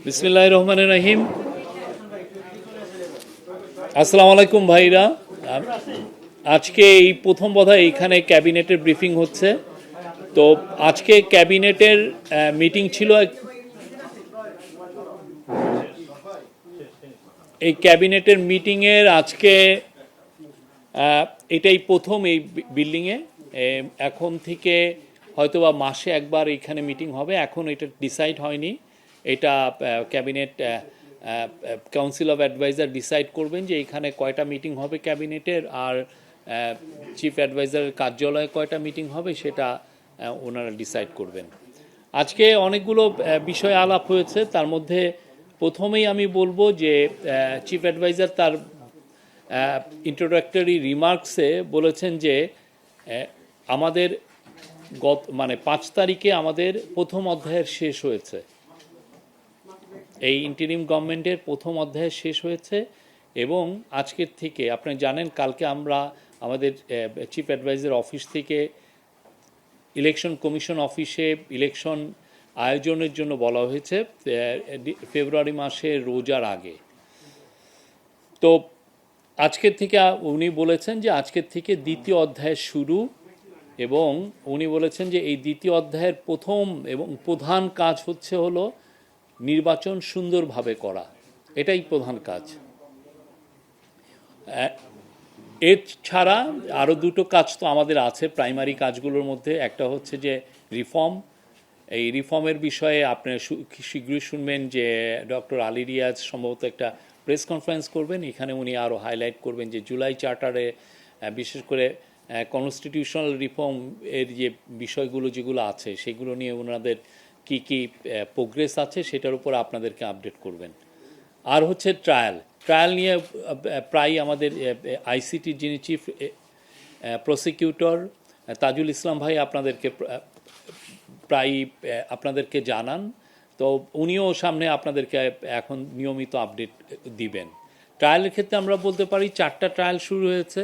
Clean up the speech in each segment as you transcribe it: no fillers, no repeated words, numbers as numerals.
বিসমিল্লাহির রহমানির রহিম। আসসালামু আলাইকুম ভাইরা। আজকে এই প্রথম বোধহয় এইখানে ক্যাবিনেটের ব্রিফিং হচ্ছে। তো আজকে ক্যাবিনেটের মিটিং ছিল। এই ক্যাবিনেটের মিটিংয়ের আজকে এটাই প্রথম এই বিল্ডিংয়ে। এখন থেকে হয়তোবা মাসে একবার এখানে মিটিং হবে। এখন এটা ডিসাইড হয়নি। এটা cabinet council of adviser decide করবেন যে এখানে কয়টা মিটিং হবে ক্যাবিনেটের, আর চিফ অ্যাডভাইজারের কার্যালয়ে কয়টা মিটিং হবে সেটা ওনারা ডিসাইড করবেন। আজকে অনেকগুলো বিষয় আলাপ হয়েছে। তার মধ্যে প্রথমেই আমি বলবো যে চিফ অ্যাডভাইজার তার ইন্ট্রোডাক্টরি রিমার্কসে বলেছেন যে আমাদের মানে 5 তারিখে আমাদের প্রথম অধ্যায়ের শেষ হয়েছে। এই ইন্টারিম গভর্নমেন্টের প্রথম অধ্যায় শেষ হয়েছে এবং আজকের থেকে আপনি জানেন কালকে আমরা আমাদের চিফ অ্যাডভাইজার অফিস থেকে ইলেকশন কমিশন অফিসে ইলেকশন আয়োজনের জন্য বলা হয়েছে ফেব্রুয়ারি মাসে রোজার আগে। তো আজকের থেকে উনি বলেছেন যে আজকের থেকে দ্বিতীয় অধ্যায় শুরু, এবং উনি বলেছেন যে এই দ্বিতীয় অধ্যায়ের প্রথম এবং প্রধান কাজ হলো নির্বাচন সুন্দরভাবে করা। এটাই প্রধান কাজ। এছাড়া আরও দুটো কাজ তো আমাদের আছে প্রাইমারি কাজগুলোর মধ্যে। একটা হচ্ছে যে রিফর্ম। এই রিফর্মের বিষয়ে আপনারা শীঘ্রই শুনবেন যে ডক্টর আলী রিয়াজ সম্ভবত একটা প্রেস কনফারেন্স করবেন। এখানে উনি আরও হাইলাইট করবেন যে জুলাই চার্টারে বিশেষ করে কনস্টিটিউশনাল রিফর্ম এর যে বিষয়গুলো যেগুলো আছে সেগুলো নিয়ে ওনাদের কি কি প্রোগ্রেস আছে সেটার উপর আপনাদেরকে আপডেট করবেন। আর হচ্ছে ট্রায়াল নিয়ে প্রায় আমাদের আইসিটির যিনি চিফ প্রসিকিউটর তাজুল ইসলাম ভাই আপনাদেরকে জানান। তো উনিও সামনে আপনাদেরকে এখন নিয়মিত আপডেট দিবেন। ট্রায়ালের ক্ষেত্রে আমরা বলতে পারি 4টা ট্রায়াল শুরু হয়েছে,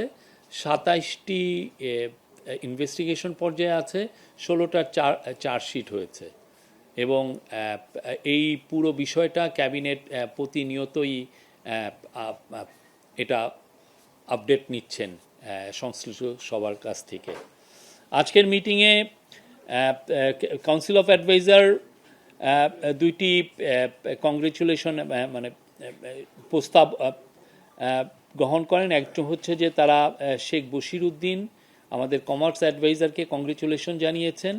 27টি ইনভেস্টিগেশন পর্যায়ে আছে, 16টা চার্জশিট হয়েছে এবং এই পুরো বিষয়টা ক্যাবিনেট প্রতিনিয়তই এটা আপডেট নিচ্ছেন সংশ্লিষ্ট সবার কাছ থেকে। আজকের মিটিংয়ে কাউন্সিল অফ অ্যাডভাইজার দুইটি কংগ্রেচুলেশন মানে প্রস্তাব গ্রহণ করেন। একটা হচ্ছে যে তারা শেখ বশির উদ্দিন আমাদের কমার্স অ্যাডভাইজারকে কংগ্রেচুলেশন জানিয়েছেন,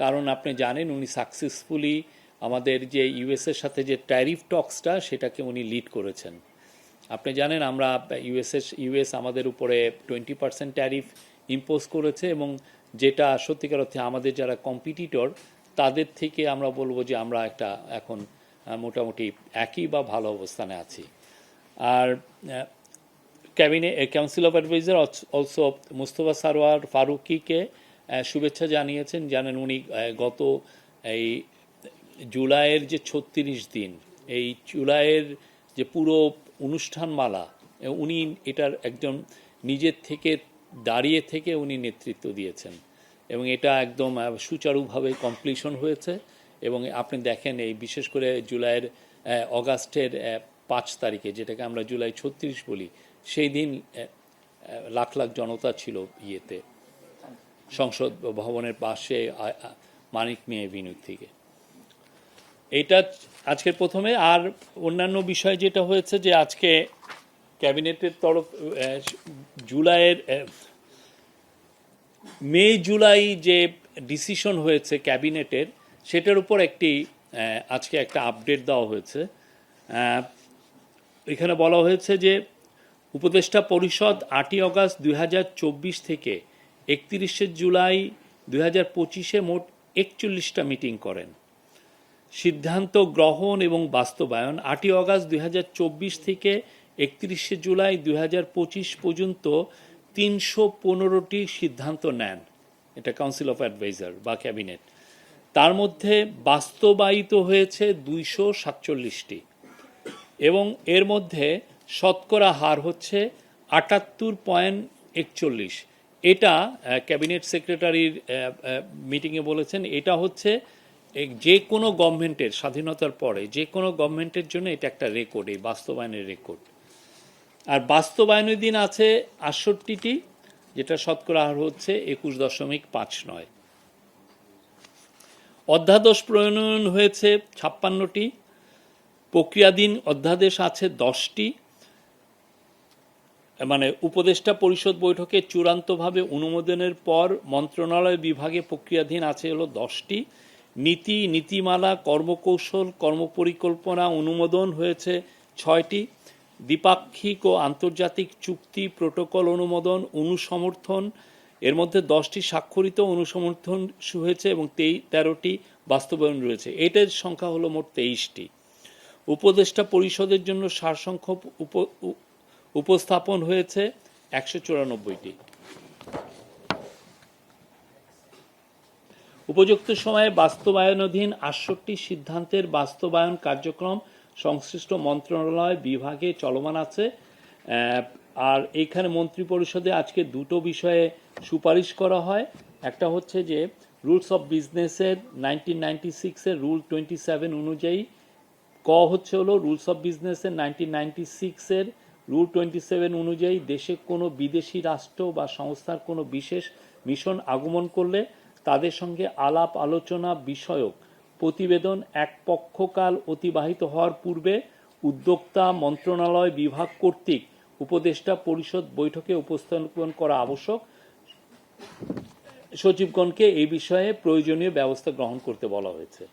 কারণ আপনি জানেন উনি সাকসেসফুলি আমাদের যে ইউএসের সাথে যে ট্যারিফ টক্সটা সেটাকে উনি লিড করেছেন। আপনি জানেন আমরা ইউএস আমাদের উপরে 20% ট্যারিফ ইম্পোজ করেছে, এবং যেটা সত্যিকার অর্থে আমাদের যারা কম্পিটিটর তাদের থেকে আমরা বলবো যে আমরা একটা এখন মোটামুটি একই বা ভালো অবস্থানে আছি। আর council of adviser also Mustafa Sarwar ফারুকিকে শুভেচ্ছা জানিয়েছেন। জানেন উনি গত এই জুলাইয়ের যে 36 দিন, এই জুলাইয়ের যে পুরো অনুষ্ঠানমালা উনি এটার একজন নিজের থেকে দাঁড়িয়ে থেকে উনি নেতৃত্ব দিয়েছেন এবং এটা একদম সুচারুভাবে কমপ্লিশন হয়েছে। এবং আপনি দেখেন এই বিশেষ করে জুলাইয়ের অগাস্টের 5 তারিখে, যেটাকে আমরা জুলাই 36 বলি, সেই দিন লাখ লাখ জনতা ছিল ইয়েতে সংসদ ভবনের পাশে মানিক মিয়া এভিনিউ থেকে। এইটা আজকের প্রথমে। আর অন্যান্য বিষয় যেটা হয়েছে যে আজকে ক্যাবিনেটের তরফ মে জুলাই যে ডিসিশন হয়েছে ক্যাবিনেটের সেটার উপর আজকে একটা আপডেট দেওয়া হয়েছে। এখানে বলা হয়েছে যে উপদেষ্টা পরিষদ 8ই অগাস্ট 2024 থেকে 31শে জুলাই 2025-এ মোট 41টা মিটিং করেন। সিদ্ধান্ত গ্রহণ এবং বাস্তবায়ন 8ই অগাস্ট 2024 থেকে 31শে জুলাই 2025 পর্যন্ত 315টি সিদ্ধান্ত নেন এটা কাউন্সিল অফ অ্যাডভাইজার বা ক্যাবিনেট। তার মধ্যে বাস্তবায়িত হয়েছে 247টি এবং এর মধ্যে শতকরা হার হচ্ছে 78.41। এটা ক্যাবিনেট সেক্রেটারির মিটিংয়ে বলেছেন এটা হচ্ছে যে কোনো গভর্নমেন্টের স্বাধীনতার পরে যে কোনো গভর্নমেন্টের জন্য এটা একটা রেকর্ড, এই বাস্তবায়নের রেকর্ড। আর বাস্তবায়নের দিন আছে ৬৮টি, যেটা শতকরা হার হচ্ছে ২১.৫৯। অধ্যাদেশ প্রণয়ন হয়েছে ৫৬টি, প্রক্রিয়াধীন অধ্যাদেশ আছে ১০টি, মানে উপদেষ্টা পরিষদ বৈঠকে চূড়ান্তভাবে অনুমোদনের পর মন্ত্রণালয় বিভাগে প্রক্রিয়াধীন আছে হলো 10টি। নীতি, নীতিমালা, কর্মকৌশল, কর্মপরিকল্পনা অনুমোদন হয়েছে 6টি। দ্বিপাক্ষিক ও আন্তর্জাতিক চুক্তি, প্রোটোকল অনুমোদন, অনুসমর্থন, এর মধ্যে 10টি স্বাক্ষরিত অনুসমর্থন হয়েছে এবং 13টি বাস্তবায়ন রয়েছে। এটার সংখ্যা হলো মোট 23টি। উপদেষ্টা পরিষদের জন্য সারসংক্ষেপ উপস্থাপন হয়েছে 194টি। উপযুক্ত সময়ে বাস্তবায়নাধীন 68টি সিদ্ধান্তের বাস্তবায়ন কার্যক্রম সংশ্লিষ্ট মন্ত্রণালয় বিভাগে চলমান আছে। আর এইখানে মন্ত্রিপরিষদে আজকে দুটো বিষয়ে সুপারিশ করা হয়। একটা হচ্ছে যে রুলস অফ বিজনেসের 1996-এর রুল 27 অনুযায়ী, ক হচ্ছে হলো রুলস অফ বিজনেসের 1996-এর রুল 27 অনুযায়ী দেশে কোনো বিদেশি রাষ্ট্র বা সংস্থার কোনো বিশেষ মিশন আগমন করলে তাদের সঙ্গে আলাপ আলোচনা বিষয়ক প্রতিবেদন এক পক্ষকাল অতিবাহিত হওয়ার পূর্বে উদ্যোক্তা মন্ত্রণালয় বিভাগ কর্তৃক উপদেষ্টা পরিষদ বৈঠকে উপস্থাপন করা আবশ্যক। সচিবগণকে এই বিষয়ে প্রয়োজনীয় ব্যবস্থা গ্রহণ করতে বলা হয়েছে।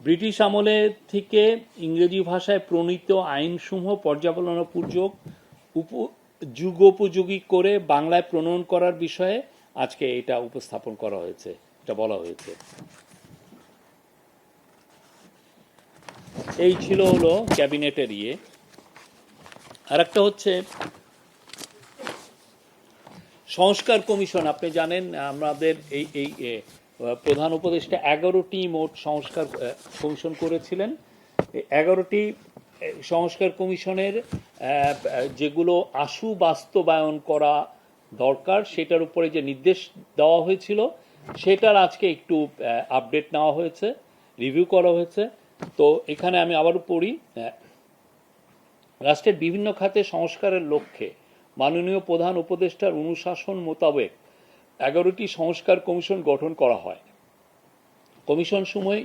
ব্রিটিশ আমলে থেকে ইংরেজি ভাষায় প্রণীত আইনসমূহ পর্যালোচনাপূর্বক যুগোপযোগী করে বাংলায় প্রণয়ন করার বিষয়ে আজকে এটা উপস্থাপন করা হয়েছে, এটা বলা হয়েছে। এই ছিল হলো ক্যাবিনেটের ইয়ে। আর একটা হচ্ছে সংস্কার কমিশন। আপনি জানেন আমাদের এই প্রধান উপদেষ্টা 11টি মোট সংস্কার কমিশন করেছিলেন। 11টি সংস্কার কমিশনের যেগুলো আশু বাস্তবায়ন করা দরকার সেটার উপরে যে নির্দেশ দেওয়া হয়েছিল সেটার আজকে একটু আপডেট নেওয়া হয়েছে, রিভিউ করা হয়েছে। তো এখানে আমি আবারও পড়ি। রাষ্ট্রের বিভিন্ন খাতে সংস্কারের লক্ষ্যে মাননীয় প্রধান উপদেষ্টার অনুশাসন মোতাবেক 11টি সংস্কার কমিশন গঠন করা হয়। কমিশন সমূহে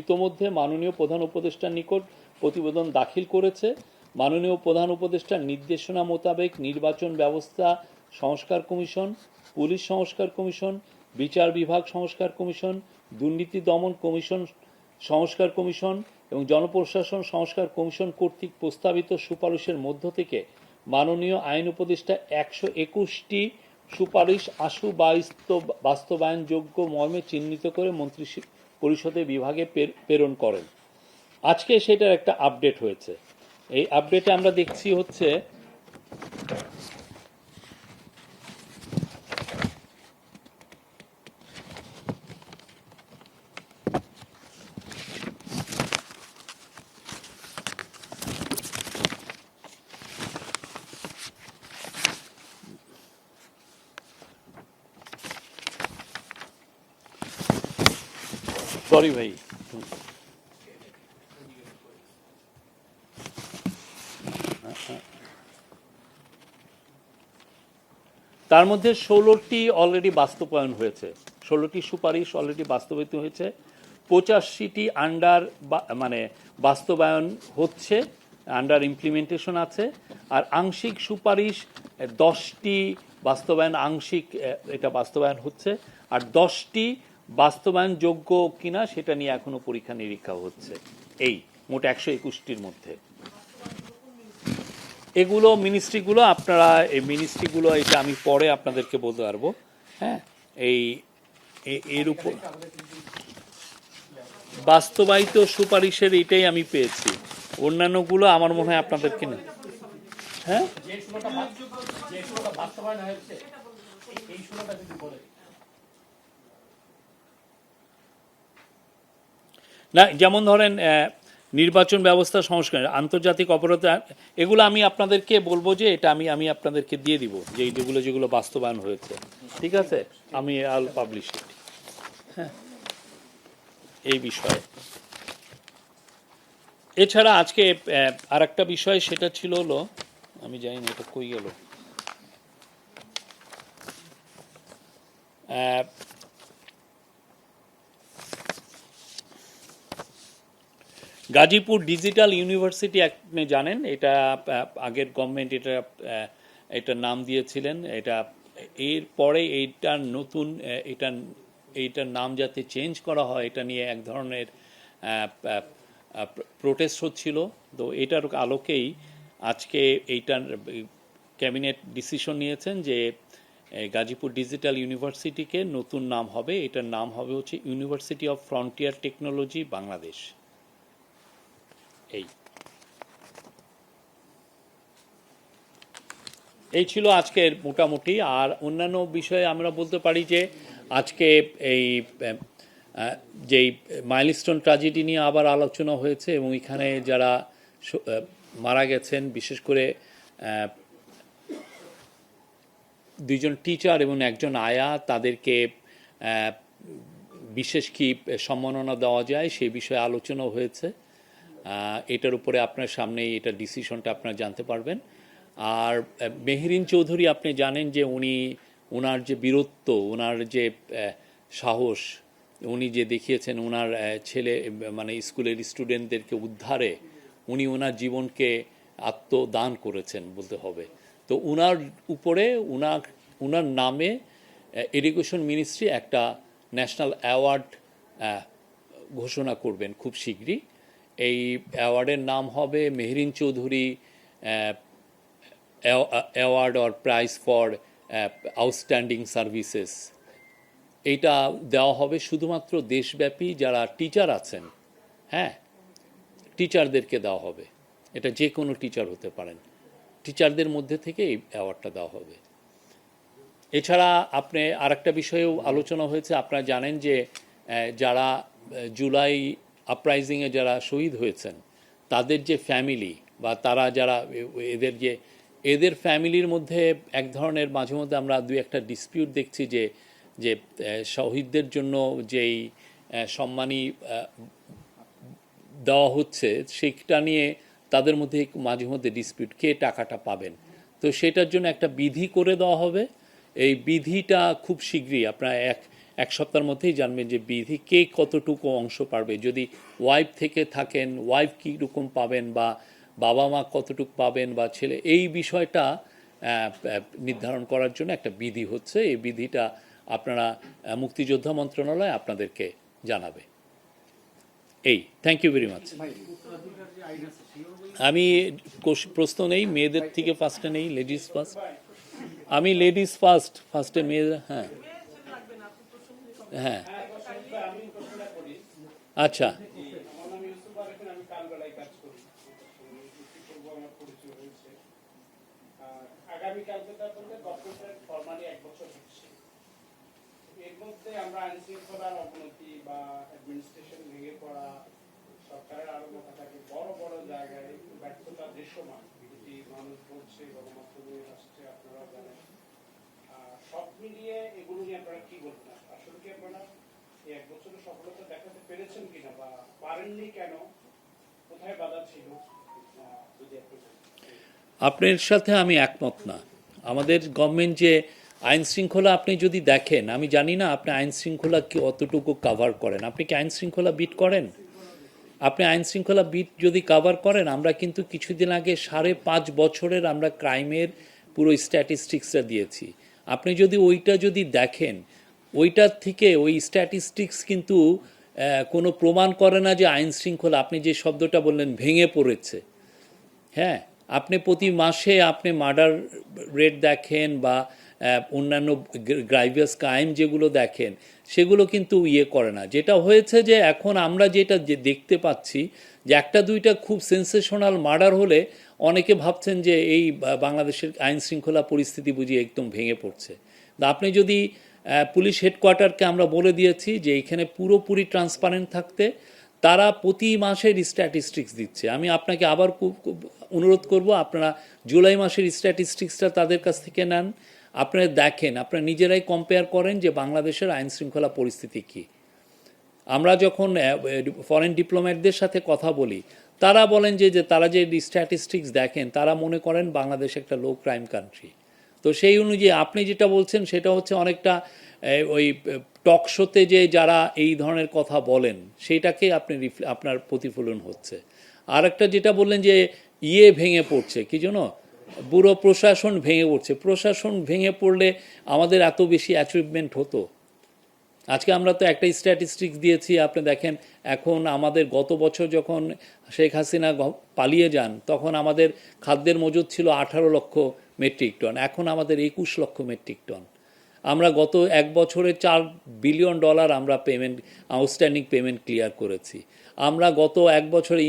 ইতোমধ্যে মাননীয় প্রধান উপদেষ্টার নিকট প্রতিবেদন দাখিল করেছে। মাননীয় প্রধান উপদেষ্টার নির্দেশনা মোতাবেক নির্বাচন ব্যবস্থা সংস্কার কমিশন, পুলিশ সংস্কার কমিশন, বিচার বিভাগ সংস্কার কমিশন, দুর্নীতি দমন কমিশন সংস্কার কমিশন এবং জনপ্রশাসন সংস্কার কমিশন কর্তৃক প্রস্তাবিত সুপারিশের মধ্য থেকে মাননীয় আইন উপদেষ্টা 121টি সুপারিশ আশু বাস্তবায়নযোগ্য মর্মে চিহ্নিত করে মন্ত্রী পরিষদের বিভাগে প্রেরণ করেন। আজকে সেটার একটা আপডেট হয়েছে। এই আপডেটে আমরা দেখছি হচ্ছে সরি ভাই, তার মধ্যে 16টি অলরেডি বাস্তবায়ন হয়েছে, 16টি সুপারিশ অলরেডি বাস্তবায়িত হয়েছে, 85টি আন্ডার মানে বাস্তবায়ন হচ্ছে, আন্ডার ইমপ্লিমেন্টেশন আছে। আর আংশিক সুপারিশ 10টি বাস্তবায়ন, আংশিক এটা বাস্তবায়ন হচ্ছে। আর 10টি বাস্তবায়নযোগ্য কিনা সেটা নিয়ে এখনো পরীক্ষা নিরীক্ষা হচ্ছে। এই মোট 121টির মধ্যে এগুলো মিনিস্ট্রিগুলো, আপনারা এই মিনিস্ট্রিগুলো এটা আমি পরে আপনাদেরকে বলতে পারবো। হ্যাঁ, এর উপর বাস্তবায়িত সুপারিশের এটাই আমি পেয়েছি, অন্যান্যগুলো আমার মনে হয় আপনাদেরকে না। হ্যাঁ, না, যেমন ধরেন নির্বাচন ব্যবস্থা সংস্কার, আন্তর্জাতিক অপরাধ, এগুলো আমি আপনাদেরকে বলবো যে এটা আমি আপনাদেরকে দিয়ে দিব, যে যেগুলো বাস্তবায়ন হয়েছে। ঠিক আছে, আমি আল পাবলিশ ইট। হ্যাঁ, এই বিষয়ে। এছাড়া আজকে আর একটা বিষয় সেটা ছিল হলো, আমি জানি না এটা কই গেল, গাজীপুর ডিজিটাল ইউনিভার্সিটি আপনি জানেন, এটা আগের গভর্নমেন্ট এটার নাম দিয়েছিলেন। এটা এর পরে এইটার নতুন এইটার নাম যাতে চেঞ্জ করা হয় এটা নিয়ে এক ধরনের প্রোটেস্ট হচ্ছিল। তো এটার আলোকেই আজকে এইটার ক্যাবিনেট ডিসিশন নিয়েছেন যে গাজীপুর ডিজিটাল ইউনিভার্সিটিকে নতুন নাম হবে, এটার নাম হবে হচ্ছে university of frontier technology Bangladesh. এই ছিল আজকের মোটামুটি। আর অন্যান্য বিষয়ে আমরা বলতে পারি যে আজকে এই যেই মাইলস্টোন ট্র্যাজেডি নিয়ে আবার আলোচনা হয়েছে এবং এখানে যারা মারা গেছেন, বিশেষ করে দুইজন টিচার এবং একজন আয়া, তাদেরকে বিশেষ কি সম্মাননা দেওয়া যায় সেই বিষয়ে আলোচনা হয়েছে। এটার উপরে আপনার সামনেই এটা ডিসিশনটা আপনারা জানতে পারবেন। আর মেহেরিন চৌধুরী আপনি জানেন যে ওনার যে বীরত্ব, ওনার যে সাহস উনি যে দেখিয়েছেন, ওনার ছেলে মানে স্কুলের স্টুডেন্টদেরকে উদ্ধারে উনি ওনার জীবনকে আত্মদান করেছেন বলতে হবে। তো ওনার উপরে ওনার নামে এডুকেশন মিনিস্ট্রি একটা ন্যাশনাল অ্যাওয়ার্ড ঘোষণা করবেন খুব শীঘ্রই। এই অ্যাওয়ার্ডের নাম হবে Meherin Chowdhury award or prize for outstanding services. এইটা দেওয়া হবে শুধুমাত্র দেশব্যাপী যারা টিচার আছেন, হ্যাঁ, টিচারদেরকে দেওয়া হবে। এটা যে কোনো টিচার হতে পারেন, টিচারদের মধ্যে থেকে এই অ্যাওয়ার্ডটা দেওয়া হবে। এছাড়া আপনি আরেকটা বিষয়েও আলোচনা হয়েছে, আপনারা জানেন যে যারা জুলাই আপরাইজিংয়ে যারা শহীদ হয়েছেন তাদের যে ফ্যামিলি বা তারা যারা এদের ফ্যামিলির মধ্যে এক ধরনের মাঝে মধ্যে আমরা দুই একটা ডিসপিউট দেখছি যে শহীদদের জন্য যেই সম্মানী দেওয়া হচ্ছে সেটা নিয়ে তাদের মধ্যে মাঝে মধ্যে ডিসপিউট, কে টাকাটা পাবেন। তো সেটার জন্য একটা বিধি করে দেওয়া হবে। এই বিধিটা খুব শীঘ্রই আপনারা এক সপ্তাহের মধ্যেই জানবেন যে বিধি কে কতটুকু অংশ পাবে। যদি ওয়াইফ থেকে থাকেন, ওয়াইফ কীরকম পাবেন বা বাবা মা কতটুকু পাবেন বা ছেলে, এই বিষয়টা নির্ধারণ করার জন্য একটা বিধি হচ্ছে। এই বিধিটা আপনারা মুক্তিযোদ্ধা মন্ত্রণালয় আপনাদেরকে জানাবে। এই থ্যাংক ইউ ভেরি মাচ। আমি প্রশ্ন নেই, মেয়েদের থেকে ফার্স্টে নেই, লেডিস ফার্স্ট। আমি লেডিস ফার্স্টে মেয়ে। হ্যাঁ হ্যাঁ, আচ্ছা আগামীকালকে বলতে গভর্নমেন্টের ফরমালি 1 বছর হচ্ছে। এর মধ্যে আমরা আইন শৃঙ্খলার অবনতি বা অ্যাডমিনিস্ট্রেশন ভেঙে পড়া, সরকারের আরো থাকে বড় বড় জায়গায় ব্যর্থতা দৃশ্যমান, এটি মানুষ বলছে, গণমাধ্যমে আসছে, আপনারা জানেন। সব মিলিয়ে এগুলো নিয়ে আপনারা কি বলবেন? আসলে কি আপনারা এই 1 বছরের সফলতা দেখাতে পেরেছেন কিনা বা পারেননি কেন, কোথায় বাধা ছিল, যদি একটু। আপনার সাথে আমি একমত না। আমাদের গভর্নমেন্ট যে আইন শৃঙ্খলা আপনি যদি দেখেন, আমি জানি না আপনি আইন শৃঙ্খলা কি অতটুকু কাভার করেন। আপনি কি আইন শৃঙ্খলা বিট করেন? আপনি আইন শৃঙ্খলা বিট যদি কাভার করেন, আমরা কিন্তু কিছুদিন আগে 5.5 বছরের আমরা ক্রাইমের পুরো স্ট্যাটিস্টিক্সটা দিয়েছি। আপনি যদি ওইটা যদি দেখেন, ওইটার থেকে ওই স্ট্যাটিস্টিক্স কিন্তু কোনো প্রমাণ করে না যে আইন শৃঙ্খলা, আপনি যে শব্দটা বললেন, ভেঙে পড়েছে। হ্যাঁ, আপনি প্রতি মাসে আপনি মার্ডার রেট দেখেন বা অন্যান্য গ্রাইভিয়াস ক্রাইম যেগুলো দেখেন, সেগুলো কিন্তু করে না। যেটা হয়েছে যে এখন আমরা যেটা দেখতে পাচ্ছি যে একটা দুইটা খুব সেন্সেশনাল মার্ডার হলে অনেকে ভাবছেন যে এই বাংলাদেশের আইন শৃঙ্খলা পরিস্থিতি বুঝি একদম ভেঙে পড়ছে। আপনি যদি পুলিশ হেডকোয়ার্টারকে আমরা বলে দিয়েছি যে এখানে পুরোপুরি ট্রান্সপারেন্ট থাকতে, তারা প্রতি মাসের স্ট্যাটিস্টিক্স দিচ্ছে। আমি আপনাকে আবার অনুরোধ করব, আপনারা জুলাই মাসের স্ট্যাটিস্টিক্সটা তাদের কাছ থেকে নেন, আপনারা দেখেন, আপনারা নিজেরাই কম্পেয়ার করেন যে বাংলাদেশের আইন শৃঙ্খলা পরিস্থিতি কী। আমরা যখন ফরেন ডিপ্লোম্যাটদের সাথে কথা বলি, তারা বলেন যে তারা যে স্ট্যাটিস্টিক্স দেখেন, তারা মনে করেন বাংলাদেশ একটা লো ক্রাইম কান্ট্রি। তো সেই অনুযায়ী আপনি যেটা বলছেন সেটা হচ্ছে অনেকটা ওই টক শোতে যে যারা এই ধরনের কথা বলেন সেইটাকে আপনি আপনার প্রতিফলন হচ্ছে। আর একটা যেটা বললেন যে ভেঙে পড়ছে, কি জন্য পুরো প্রশাসন ভেঙে পড়ছে। প্রশাসন ভেঙে পড়লে আমাদের এত বেশি অ্যাচিভমেন্ট হতো? আজকে আমরা তো একটা স্ট্যাটিস্টিক্স দিয়েছি, আপনি দেখেন এখন আমাদের গত বছর যখন শেখ হাসিনা পালিয়ে যান তখন আমাদের খাদ্যের মজুদ ছিল 18 লক্ষ মেট্রিক টন, এখন আমাদের 21 লক্ষ মেট্রিক টন। আমরা গত এক বছরে $4 বিলিয়ন আমরা পেমেন্ট, আউটস্ট্যান্ডিং পেমেন্ট ক্লিয়ার করেছি। আমরা গত এক বছরে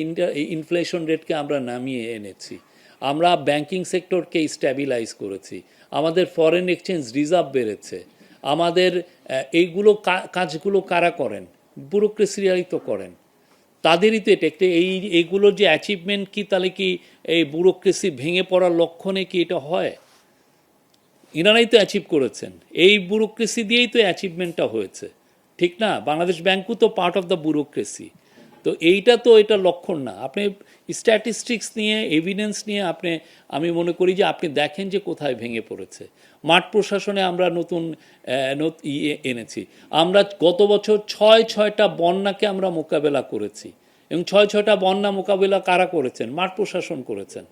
ইনফ্লেশন রেটকে আমরা নামিয়ে এনেছি। আমরা ব্যাংকিং সেক্টরকে স্ট্যাবিলাইজ করেছি। আমাদের ফরেন এক্সচেঞ্জ রিজার্ভ বেড়েছে। আমাদের কাজগুলো কারা করেন? ব্যুরোক্রেসিরাই তো করেন, তাদেরই তো এটা একটা এইগুলোর যে অ্যাচিভমেন্ট কি, তাহলে কি এই ব্যুরোক্রেসি ভেঙে পড়ার লক্ষণে কি এটা হয়? ইনারাই তো অ্যাচিভ করেছেন, এই ব্যুরোক্রেসি দিয়েই তো অ্যাচিভমেন্টটা হয়েছে, ঠিক না? বাংলাদেশ ব্যাংকও তো পার্ট অফ দ্য ব্যুরোক্রেসি। তো এইটা তো এটা লক্ষণ না। আপনি স্ট্যাটিস্টিক্স নিয়ে, এভিডেন্স নিয়ে আমি মনে করি যে আপনি দেখেন যে কোথায় ভেঙে পড়েছে। মাঠ প্রশাসনে আমরা নতুন এনেছি। আমরা গত বছর 6টা বন্যাকে আমরা মোকাবেলা করেছি, এবং 6টা বন্যা মোকাবেলা কারা করেছেন? মাঠ প্রশাসন করেছেন।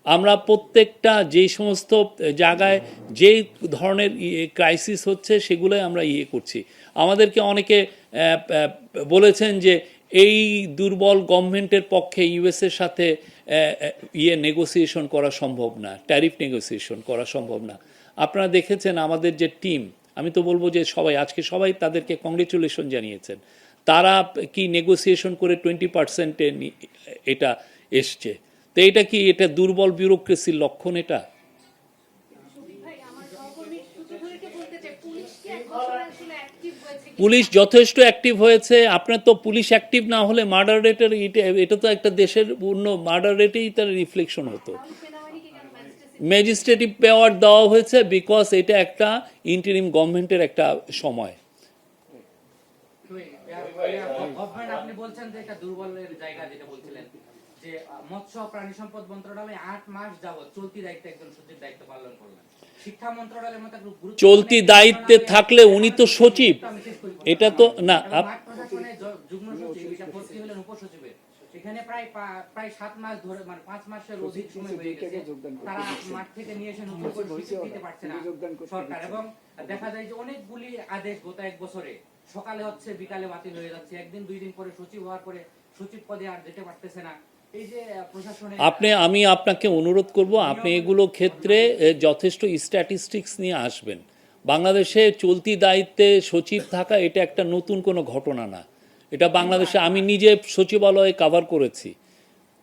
আমরা প্রত্যেকটা যেই সমস্ত জায়গায় যেই ধরনের ক্রাইসিস হচ্ছে সেগুলোই আমরা করছি। আমাদেরকে অনেকে বলেছেন যে এই দুর্বল গভর্নমেন্টের পক্ষে ইউএসের সাথে নেগোসিয়েশন করা সম্ভব না, ট্যারিফ নেগোসিয়েশন করা সম্ভব না। আপনারা দেখেছেন আমাদের যে টিম, আমি তো বলবো যে আজকে সবাই তাদেরকে কংগ্রেচুলেশন জানিয়েছেন। তারা কি নেগোসিয়েশন করে 20%-এ এটা এসছে। তো এটা দুর্বল ব্যুরোক্রেসির লক্ষণ? এটা পুলিশ যথেষ্ট অ্যাক্টিভ হয়েছে। আপনার তো পুলিশ অ্যাক্টিভ না হলে মার্ডার রেটের এটা তো একটা দেশের পূর্ণ মার্ডার রেটেই তার রিফ্লেকশন হতো। ম্যাজিস্ট্রেটিভ পাওয়ার দেওয়া হয়েছে বিকজ এটা একটা ইন্টারিম গভর্নমেন্টের একটা সময়। আপনি বলছেন যে এটা দুর্বলের জায়গা, যেটা বলছিলেন যে মৎস্য প্রাণী সম্পদ মন্ত্রণালয় 8 মাস যাবত চলতি দায়িত্বে একজন সচিব দায়িত্ব পালন করলেন। শিক্ষা মন্ত্রণালয়ের মতো চলতি দায়িত্বে থাকলে উনি তো সচিব, এটা তো না। প্রশাসনে যুগ্ম সচিব, এটা ভর্তি হলেন উপসচিবের। এখানে প্রায় 7 মাস ধরে, মানে 5 মাসের অধিক সময় হয়ে গেছে, তারা মাঠ থেকে নিয়ে এসে নতুন করে দিতে পারছে না সরকার। এবং দেখা যায় যে অনেকগুলি আদেশ গত এক বছরে সকালে হচ্ছে, বিকালে বাতিল হয়ে যাচ্ছে, একদিন 2 দিন পরে সচিব হওয়ার পরে সচিব পদে আর যেতে পারতেছে না। এই যে প্রশাসনে আমি আপনাকে অনুরোধ করব, আপনি এগুলো ক্ষেত্রে যথেষ্ট স্ট্যাটিস্টিক্স নিয়ে আসবেন। বাংলাদেশে চলতি দায়িত্বে সচিব থাকা এটা একটা নতুন কোনো ঘটনা না। এটা বাংলাদেশে আমি নিজে সচিবালয়ে কভার করেছি।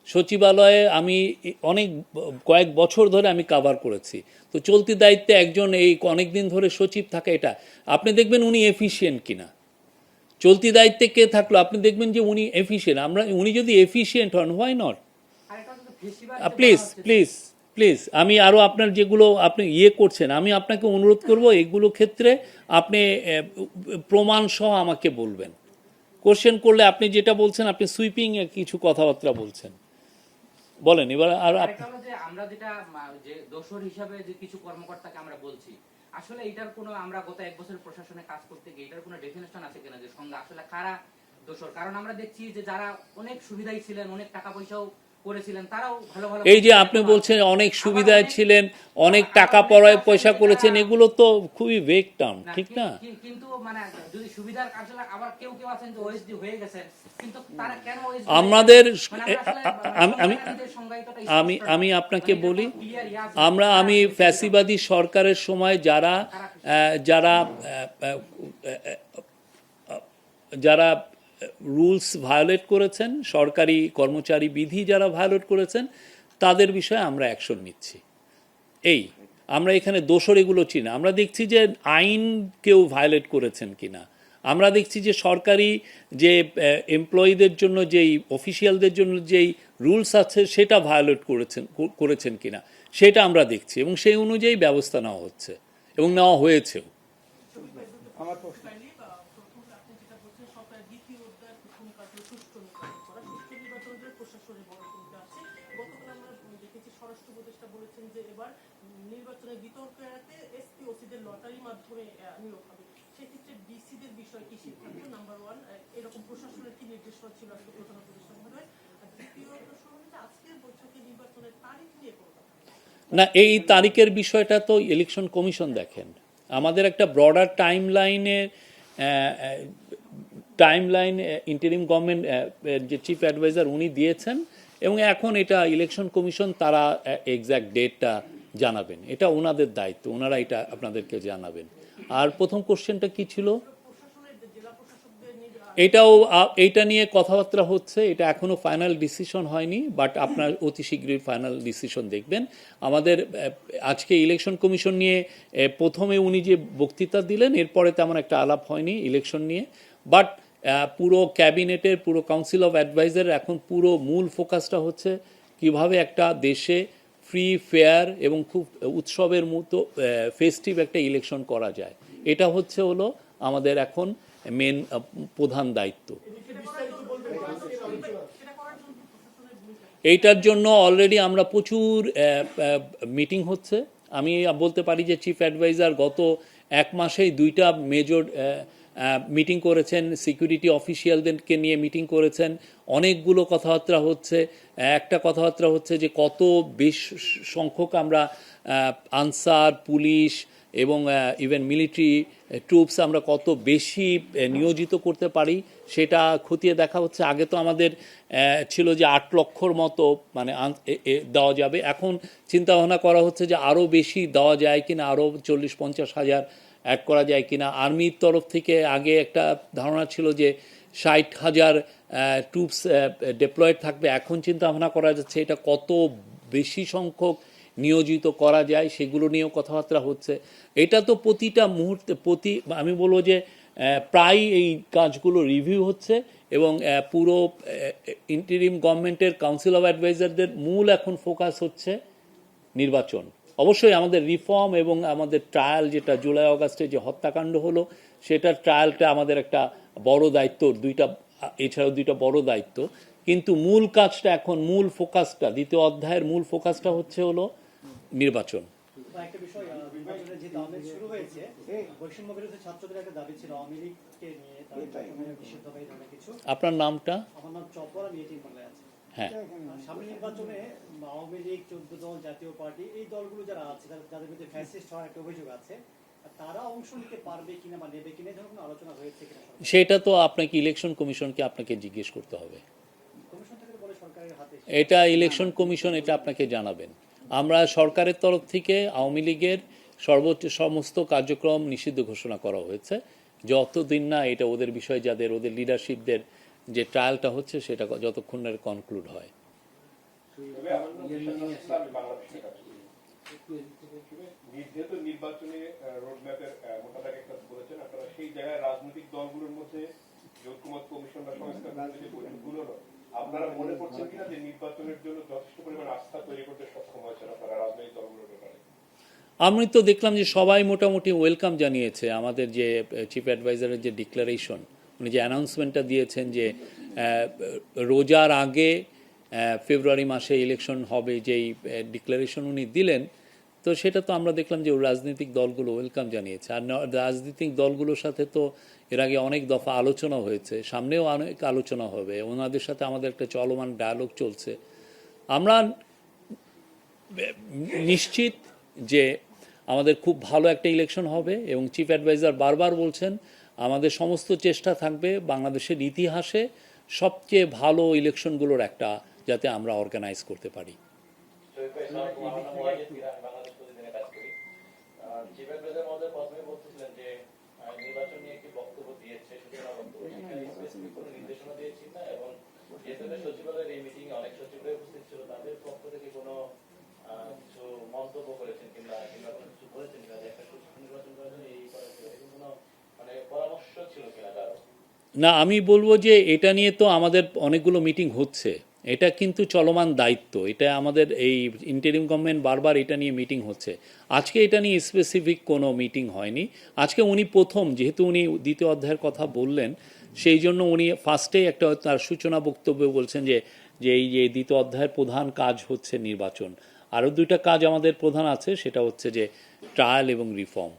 সচিবালয়ে আমি কয়েক বছর ধরে আমি কভার করেছি। তো চলতি দায়িত্বে একজন অনেক দিন ধরে সচিব থাকা, এটা আপনি দেখবেন উনি এফিশিয়েন্ট কিনা। চলতি দায়িত্বে কে থাকলো আপনি দেখবেন যে উনি এফিশিয়েন্ট। উনি যদি এফিশিয়েন্ট হন, হোয়াই নট? প্লিজ আমি আরও আপনার যেগুলো আপনি করছেন, আমি আপনাকে অনুরোধ করব এগুলো ক্ষেত্রে আপনি প্রমাণ সহ আমাকে বলবেন। কোশ্চেন করলে আপনি যেটা বলছেন, আপনি সুইপিং কিছু কথাবার্তা বলছেন, বলেন এবার। আর আমরা যেটা যে দোষর হিসাবে যে কিছু কর্মকর্তাকে আমরা বলছি, আসলে এটার কোনো, আমরা গত এক বছর প্রশাসনে কাজ করতে গিয়ে এটার কোনো ডেফিনেশন আছে কিনা যে সঙ্গে আসলে কারা দোষর? কারণ আমরা দেখছি যে যারা অনেক সুবিধাই ছিলেন, অনেক টাকা পয়সাও করেছিলেন, তারাও ভালো ভালো, এই যে আপনি বলছেন অনেক সুবিধায় ছিলেন, অনেক টাকা পয়সা করেছেন, এগুলো তো খুবই ভেগ টার্ম, ঠিক না? কিন্তু মানে যদি সুবিধার আসলে আবার কেউ আছেন যে ওএসডি হয়ে গেছেন, কিন্তু তারা কেন ওএসডি? আমাদের আমি আপনাকে বলি, আমি ফ্যাসিবাদী সরকারের সময় যারা যারা যারা রুলস ভায়োলেট করেছেন, সরকারি কর্মচারী বিধি যারা ভায়োলেট করেছেন, তাদের বিষয়ে আমরা অ্যাকশন নিচ্ছি। আমরা এখানে দোষর এগুলো চিনি। আমরা দেখছি যে আইন কেউ ভায়োলেট করেছেন কিনা, আমরা দেখছি যে সরকারি যে এমপ্লয়ীদের জন্য যেই অফিসিয়ালদের জন্য যেই রুলস আছে সেটা ভায়োলেট করেছেন কিনা সেটা আমরা দেখছি, এবং সেই অনুযায়ী ব্যবস্থা নেওয়া হচ্ছে এবং নেওয়া হয়েছেও। আমার প্রশ্ন, প্রথম আপনি যেটা বলছেন সরকারের দ্বিতীয় স্বরাষ্ট্র উপদেষ্টা বলেছেন যে এবার নির্বাচনের বিতর্ক এড়াতে এসপি ওসিদের লটারির মাধ্যমে নিয়োগ হবে। সেক্ষেত্রে ডিসিদের বিষয় কি সিদ্ধান্ত? নাম্বার ওয়ান, এরকম প্রশাসনের কি নির্দেশনা ছিল আসলে প্রধান উপদেষ্টা মহোদয়? আর দ্বিতীয় প্রশ্ন হলো যে আজকের বৈঠকে নির্বাচনের তারিখ নিয়ে কোনো কথা নেই। না, এই তারিখের বিষয়টা তো ইলেকশন কমিশন দেখেন। আমাদের একটা ব্রডার টাইমলাইন ইন্টারিম গভর্নমেন্ট যে চিফ অ্যাডভাইজার উনি দিয়েছেন, এবং এখন এটা ইলেকশন কমিশন তারা এক্স্যাক্ট ডেটটা জানাবেন। এটা ওনাদের দায়িত্ব, ওনারা এটা আপনাদেরকে জানাবেন। আর প্রথম কোশ্চেনটা কি ছিল? প্রশাসনের জেলা প্রশাসকদের এইটা নিয়ে কথাবার্তা হচ্ছে। এটা এখনো ফাইনাল ডিসিশন হয়নি, বাট আপনার অতি শীঘ্রই ফাইনাল ডিসিশন দেখবেন। আমাদের আজকে ইলেকশন কমিশন নিয়ে প্রথমে উনি যে বক্তৃতা দিলেন, এরপরে তেমন একটা আলাপ হয়নি ইলেকশন নিয়ে। বাট পুরো ক্যাবিনেটের, পুরো কাউন্সিল অফ অ্যাডভাইজার এখন পুরো মূল ফোকাসটা হচ্ছে কিভাবে একটা দেশে ফ্রি, ফেয়ার এবং খুব উৎসবের মতো ফেস্টিভ একটা ইলেকশন করা যায়। এটা হলো আমাদের এখন মেন প্রধান দায়িত্ব। এইটার জন্য অলরেডি আমরা প্রচুর মিটিং হচ্ছে। আমি বলতে পারি যে চিফ অ্যাডভাইজার গত এক মাসেই 2টা মেজর মিটিং করেছেন, সিকিউরিটি অফিসিয়ালদেরকে নিয়ে মিটিং করেছেন। অনেকগুলো কথাবার্তা হচ্ছে। একটা কথাবার্তা হচ্ছে যে কত বেশি সংখ্যক আমরা আনসার, পুলিশ এবং ইভেন মিলিটারি ট্রুপস আমরা কত বেশি নিয়োজিত করতে পারি সেটা খতিয়ে দেখা হচ্ছে। আগে তো আমাদের ছিল যে 8 লক্ষর মতো মানে দেওয়া যাবে। এখন চিন্তা ভাবনা করা হচ্ছে যে আরও বেশি দেওয়া যায় কিনা, আরও 40-50 হাজার অ্যাড করা যায় কিনা। আর্মির তরফ থেকে আগে একটা ধারণা ছিল যে 60,000 ট্রুপস ডিপ্লয়েড থাকবে। এখন চিন্তা ভাবনা করা যাচ্ছে এটা কত বেশি সংখ্যক নিয়োজিত করা যায়, সেগুলো নিয়েও কথাবার্তা হচ্ছে। এটা তো প্রতিটা মুহূর্তে আমি বলবো যে প্রায় এই কাজগুলো রিভিউ হচ্ছে, এবং পুরো ইন্টারিম গভর্নমেন্টের কাউন্সিল অফ অ্যাডভাইজারদের মূল এখন ফোকাস হচ্ছে নির্বাচন। অবশ্যই আমাদের রিফর্ম এবং আমাদের ট্রায়াল, যেটা জুলাই আগস্টে যে হত্যাকাণ্ড হলো, সেটার ট্রায়ালটা আমাদের একটা বড় দায়িত্ব। এছাড়াও 2টা বড় দায়িত্ব, কিন্তু মূল কাজটা এখন, মূল ফোকাসটা, 2য় অধ্যায়ের মূল ফোকাসটা হলো নির্বাচন। একটা বিষয়, নির্বাচনের যে দাবি শুরু হয়েছে, বৈষম্য বিরোধী ছাত্রদের একটা দাবি ছিল আওয়ামী লীগকে নিয়ে নিষিদ্ধ বা এই ধরনের কিছু। আপনার নামটা? আমার নাম চপর, আমি এটিএম বাংলায় আছি। হ্যাঁ, সামনে নির্বাচনে আওয়ামী লীগ, 14 দল, জাতীয় পার্টি, এই দলগুলো যারা আছে, যাদের মধ্যে ফ্যাসিস্ট হওয়ার একটা অভিযোগ আছে, তারা অংশ নিতে পারবে কিনা বা নেবে কিনা, ধরুন আলোচনা হয়েছে কিনা? সেটা তো আপনাকে ইলেকশন কমিশনকে আপনাকে জিজ্ঞেস করতে হবে। কমিশন থেকে বলে সরকারের হাতে, এটা ইলেকশন কমিশন এটা আপনাকে জানাবেন। আমরা সরকারের তরফ থেকে আওয়ামী লীগের সমস্ত কার্যক্রম নিষিদ্ধ ঘোষণা করা হয়েছে, যতদিন না এটা ওদের বিষয়, ওদের লিডারশিপদের যে ট্রায়ালটা হচ্ছে সেটা যতক্ষণ না কনক্লুড হয়। যেহেতু নির্বাচনী রোডম্যাপের মোটামুটি একটা বলেছেন আপনারা, সেই জায়গায় রাজনৈতিক দলগুলোর মধ্যে ঐক্যমত কমিশন বা সংস্কার বৈঠকগুলো আপনারা মনে করছেন কিনা যে নির্বাচনের জন্য যথেষ্ট পরিমাণ আস্থা তৈরি করতে সক্ষম হয়েছেন আপনারা রাজনৈতিক দলগুলোর ব্যাপারে? আমি তো দেখলাম যে সবাই মোটামুটি ওয়েলকাম জানিয়েছে আমাদের যে চিফ অ্যাডভাইজারের যে ডিক্লারেশন, উনি যে অ্যানাউন্সমেন্টটা দিয়েছেন যে রোজার আগে ফেব্রুয়ারি মাসে ইলেকশন হবে, যেই ডিক্লারেশন উনি দিলেন, তো সেটা তো আমরা দেখলাম যে রাজনৈতিক দলগুলো ওয়েলকাম জানিয়েছে। আর রাজনৈতিক দলগুলোর সাথে তো এর আগে অনেক দফা আলোচনা হয়েছে, সামনেও অনেক আলোচনা হবে, ওনাদের সাথে আমাদের একটা চলমান ডায়ালগ চলছে। আমরা নিশ্চিত যে আমাদের খুব ভালো একটা ইলেকশন হবে, এবং চিফ অ্যাডভাইজার বারবার বলছেন আমাদের সমস্ত চেষ্টা থাকবে বাংলাদেশের ইতিহাসে সবচেয়ে ভালো ইলেকশনগুলোর একটা যাতে আমরা অর্গানাইজ করতে পারি। না, আমি বলবো যে এটা নিয়ে তো আমাদের অনেকগুলো মিটিং হচ্ছে, এটা কিন্তু চলমান দায়িত্ব। এটা আমাদের এই ইন্টারিম গভর্নমেন্ট বারবার এটা নিয়ে মিটিং হচ্ছে। আজকে এটা নিয়ে স্পেসিফিক কোনো মিটিং হয়নি। আজকে উনি প্রথম, যেহেতু উনি 2য় অধ্যায়ের কথা বললেন, সেই জন্য উনি ফার্স্টেই একটা তার সূচনা বক্তব্য বলছেন যে এই যে 2য় অধ্যায়ের প্রধান কাজ হচ্ছে নির্বাচন। আরও দুইটা কাজ আমাদের প্রধান আছে, সেটা হচ্ছে যে ট্রায়াল এবং রিফর্ম।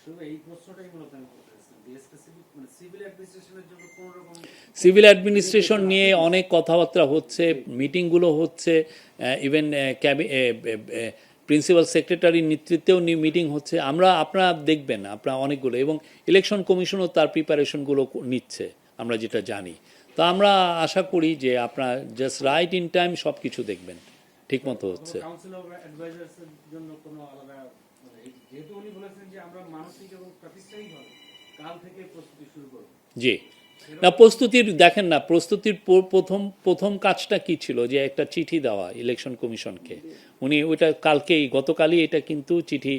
শুধু এই প্রশ্নটাই মূলত আমি করতে চাইছিলাম, স্পেসিফিক মানে সিভিল অ্যাডমিনিস্ট্রেশনের জন্য কোন রকম সিভিল অ্যাডমিনিস্ট্রেশন নিয়ে অনেক কথাবার্তা হচ্ছে, মিটিংগুলো হচ্ছে, ইভেন প্রিন্সিপাল সেক্রেটারির নেতৃত্বেও মিটিং হচ্ছে। আপনারা দেখবেন, আপনারা অনেকগুলো, এবং ইলেকশন কমিশনও তার প্রিপারেশনগুলো নিচ্ছে আমরা যেটা জানি। তো আমরা আশা করি যে আপনারা জাস্ট রাইট ইন টাইম সব কিছু দেখবেন ঠিকমতো হচ্ছে। কাউন্সিল অফ অ্যাডভাইজার্স এর জন্য কোনো আলাদা মানে যেহেতু উনি বলেছেন যে আমরা মানসিক এবং প্রাতিষ্ঠানিকভাবে কাল থেকে প্রস্তুতি শুরু করব। জি, না প্রস্তুতির দেখেন না, প্রস্তুতির প্রথম কাজটা কি ছিল, যে একটা চিঠি দেওয়া ইলেকশন কমিশনকে। উনি ওইটা গতকালই এটা কিন্তু চিঠি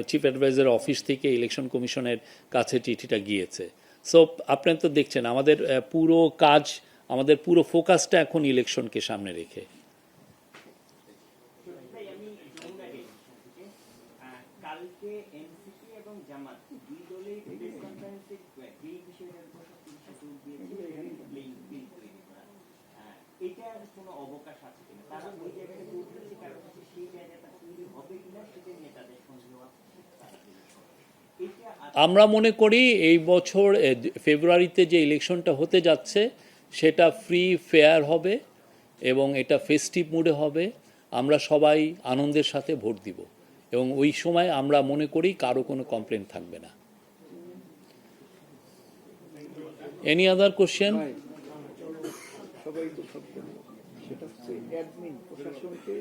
চিফ অ্যাডভাইজার অফিস থেকে ইলেকশন কমিশনের কাছে চিঠিটা গিয়েছে। সো আপনারা তো দেখছেন আমাদের পুরো কাজ, আমাদের পুরো ফোকাসটা এখন ইলেকশনকে সামনে রেখে। ভাই, আমি যমুনা গেছি থেকে কালকে এনসিপি এবং জামাত দুই দলের প্রেস কনফারেন্সে যেই বিষয়টার উপর সবকিছু জোর দিয়েছে বিল তৈরি করা, এটার কোনো অবকাশ আছে কিনা? তারা ওই জায়গায় বলতেছে, কারণ হচ্ছে সেই জায়গাটা তৈরি হবে কিনা সেটা নিয়ে তাদের সন্দেহ আছে। আমরা মনে করি এই বছর ফেব্রুয়ারিতে যে ইলেকশনটা হতে যাচ্ছে সেটা ফ্রি ফেয়ার হবে এবং এটা ফেস্টিভ মুডে হবে। আমরা সবাই আনন্দের সাথে ভোট দিব এবং ওই সময় আমরা মনে করি কারো কোনো কমপ্লেন থাকবে না। Any other question? সবাই তো সব জানে। সেটা হচ্ছে অ্যাডমিন প্রশাসনকে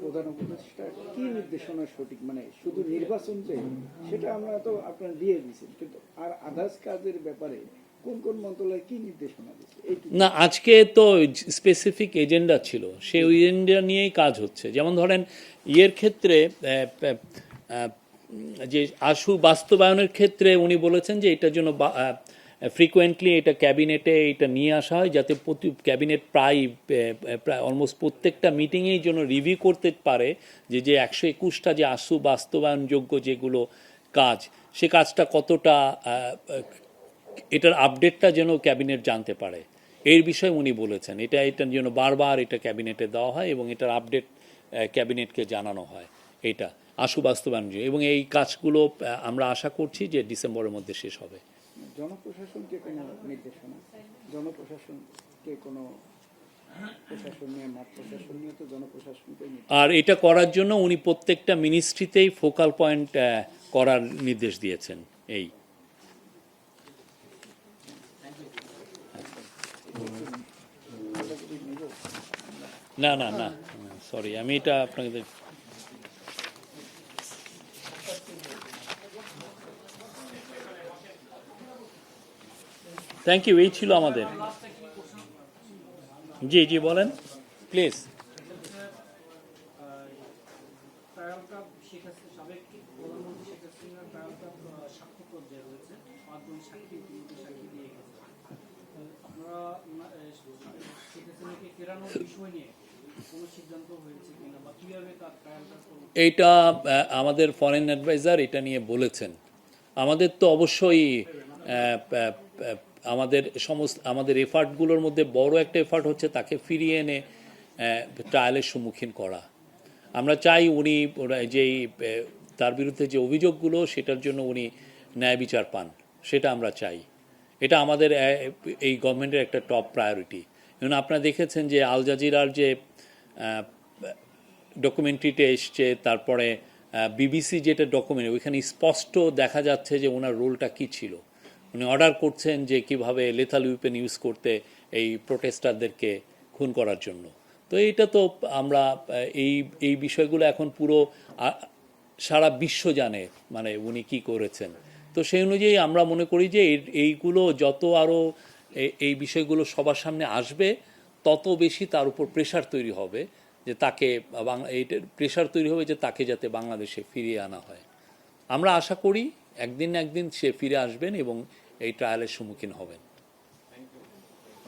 প্রধান উপদেষ্টা কি নির্দেশনা সঠিক, মানে শুধু নির্বাচন যে সেটা আমরা তো আপনারা দিয়ে দিয়েছেন, কিন্তু আর আদার্স কাজের ব্যাপারে কোন কোন মন্ত্রণালয় কি নির্দেশনা দিচ্ছে? না, আজকে তো স্পেসিফিক এজেন্ডা ছিল, সেই এজেন্ডা নিয়েই কাজ হচ্ছে। যেমন ধরেন ইয়ের ক্ষেত্রে যে আশু বাস্তবায়নের ক্ষেত্রে উনি বলেছেন যে এটার জন্য ফ্রিকোয়েন্টলি এটা ক্যাবিনেটে এটা নিয়ে আসা হয়, যাতে ক্যাবিনেট প্রায় অলমোস্ট প্রত্যেকটা মিটিংয়েই জন্য রিভিউ করতে পারে যে 121টা যে আশু বাস্তবায়নযোগ্য যেগুলো কাজ, সে কাজটা কতটা, এটার আপডেটটা যেন ক্যাবিনেট জানতে পারে, এর বিষয়ে উনি বলেছেন। এটার জন্য বারবার এটা ক্যাবিনেটে দেওয়া হয় এবং এটার আপডেট ক্যাবিনেটকে জানানো হয়, এটা আশু বাস্তবায়ন। এবং এই কাজগুলো আমরা আশা করছি যে ডিসেম্বরের মধ্যে শেষ হবে। জনপ্রশাসনকে কোনো নির্দেশনা, জনপ্রশাসনকে কোনো প্রশাসন নিয়ে, মাঠ প্রশাসন নিয়ে তো জনপ্রশাসনকে, আর এটা করার জন্য উনি প্রত্যেকটা মিনিস্ট্রিতেই ফোকাল পয়েন্ট করার নির্দেশ দিয়েছেন। এই না না না সরি, আমি এটা আপনাকে থ্যাংক ইউ। এই ছিল আমাদের। জি জি বলেন প্লিজ। ট্রায়াল কাপ সাবেক প্রধানমন্ত্রী শেখ হাসিনার ট্রায়াল কাপ সাক্ষ্যপত্র যে রয়েছে 5 জন সাক্ষী দিয়ে গেছে। আপনারা শেখ হাসিনাকে ফেরানোর বিষয় নিয়ে কোনো সিদ্ধান্ত হয়েছে কিনা বা কিভাবে তার ট্রায়াল কাপ? এইটা আমাদের ফরেন অ্যাডভাইজার এটা নিয়ে বলেছেন। আমাদের তো অবশ্যই আমাদের এফার্টগুলোর মধ্যে বড় একটা এফার্ট হচ্ছে তাকে ফিরিয়ে এনে ট্রায়ালের সম্মুখীন করা। আমরা চাই উনি যেই তার বিরুদ্ধে যে অভিযোগগুলো সেটার জন্য উনি ন্যায় বিচার পান, সেটা আমরা চাই। এটা আমাদের এই গভর্নমেন্টের একটা টপ প্রায়োরিটি। এবং আপনারা দেখেছেন যে আল জাজিরার যে ডকুমেন্টারিতে এসছে, তারপরে বিবিসি যেটা ডকুমেন্ট, ওইখানে স্পষ্ট দেখা যাচ্ছে যে ওনার রোলটা কী ছিল। উনি অর্ডার করছেন যে কিভাবে লেথাল উইপেন ইউজ করতে এই প্রোটেস্টারদেরকে খুন করার জন্য। তো এইটা তো আমরা এই বিষয়গুলো এখন পুরো সারা বিশ্ব জানে, মানে উনি কি করেছেন। তো সেই অনুযায়ী আমরা মনে করি যে এইগুলো যত আরও এই বিষয়গুলো সবার সামনে আসবে, তত বেশি তার উপর প্রেশার তৈরি হবে যে তাকে প্রেশার তৈরি হবে যে তাকে যাতে বাংলাদেশে ফিরিয়ে আনা হয়। আমরা আশা করি একদিন সে ফিরে আসবেন এবং এই ট্রায়ালের সম্মুখীন হবেন।